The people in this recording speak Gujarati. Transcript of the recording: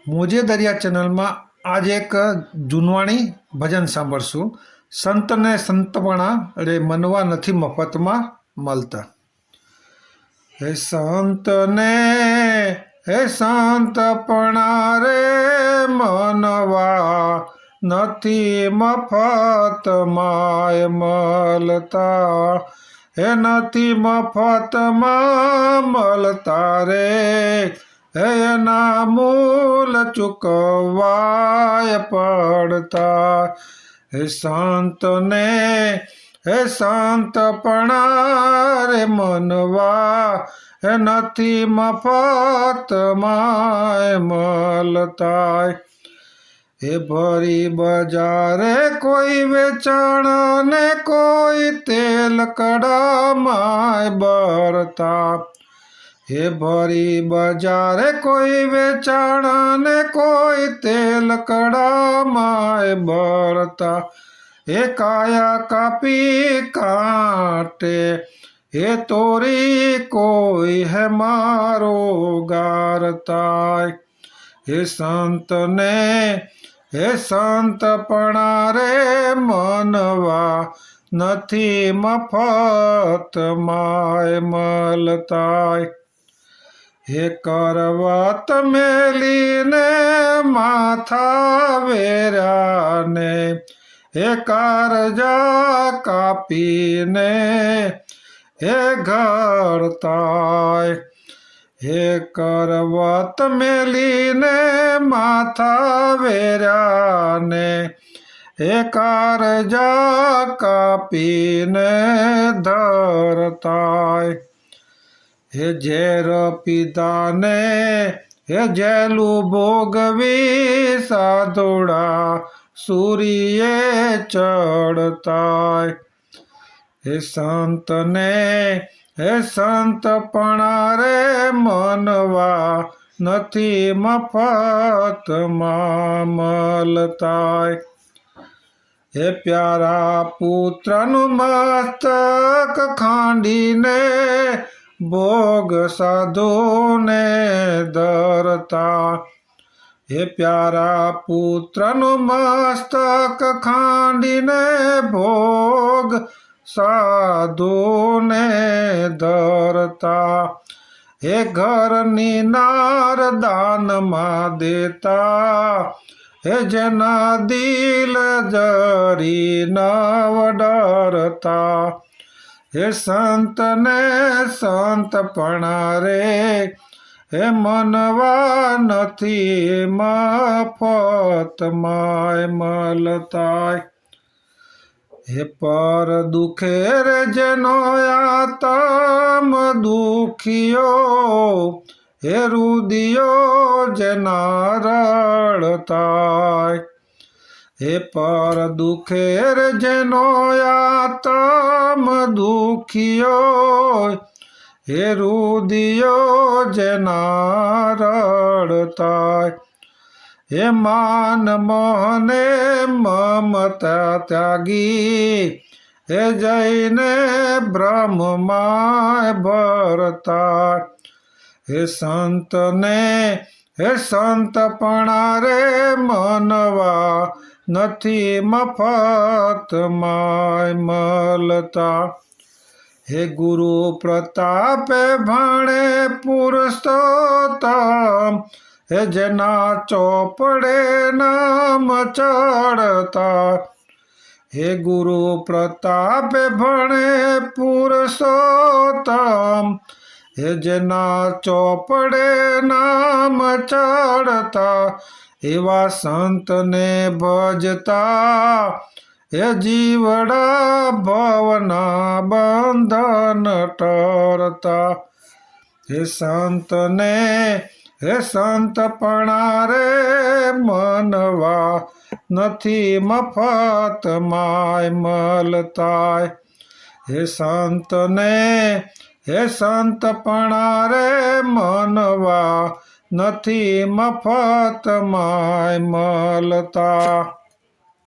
મોજે દરિયા ચેનલમાં આજે એક જૂનવાણી ભજન સાંભળશું. સંતને સંતપણા રે મનવા નથી મફતમાં મળતા. હે સંતને હે સંતપણા રે મનવા નથી મફતમાં મળતા. હે નથી મફતમાં મળતા રે, એના મૂલ ચૂકવાય પડતા. હે સંતને હે સંતપણા રે મનવા હે નથી મફતમાં મળતા. હે ભરી બજારે કોઈ વેચાણ ને કોઈ તેલ કડામાં ભરતા. હે ભરી બજારે કોઈ વેચાણ ને કોઈ તેલ કડામાં ભરતા. હે કાયા કાપી કાંટે હે તોરી કોઈ હે મારો ગારતા. હે સંતને હે સંતપણા રે મનવા નથી મફતમાં મળતા. હે કરવત મેલીને માથા વેરાને હે કારજા કાપીને હે ઘરતા. હે કરવત મેલીને માથા વેરાને હે કારજા કાપીને ધરતા. હે ઝેર પીધાને હે જેલું ભોગવી સાધુડા સૂર્યે ચડતા. હે સંતને હે સંતપણા રે મનવા નથી મફતમાં મળતા. હે પ્યારા પુત્રનું મસ્તક ખાંડીને ભોગ સાધુને ધરતા. હે પ્યારા પુત્રનું મસ્તક ખાંડીને ભોગ સાધુને ધરતા. હે ઘરની નાર દાનમાં દેતા હે જેના દિલ જરી નવ ડરતા. હે સંતને સંતપણા રે હે મનવા નથી મફતમાં મળતા. હે પર દુખે રે જેનો આતમ દુખિયો હે રુદિયો જેના રડતા. હે પર દુખે રે જેનો આતમ દુખિયો હે રુદિયો જેના રડતા. હે માન મોહને મમતા ત્યાગી હે જઈને બ્રહ્મમાં ભરતા. હે સંતને હે સંતપણા રે મનવા નથી મફતમાં મળતા. હે ગુરુ પ્રતાપે ભણે પુરુષોત્તમ હે જેના ચોપડે નામ ચડતા. હે ગુરુ પ્રતાપે ભણે પુરુષોત્તમ હે જેના ચોપડે નામ ચડતા. એવા સંતને ભજતા હે જીવડા ભવના બંધન ટરતા. હે સંતને હે સંતપણા રે મનવા નથી મફતમાં મળતા. હે સંતને હે સંતપણા રે મનવા નથી મફતમાં મળતા.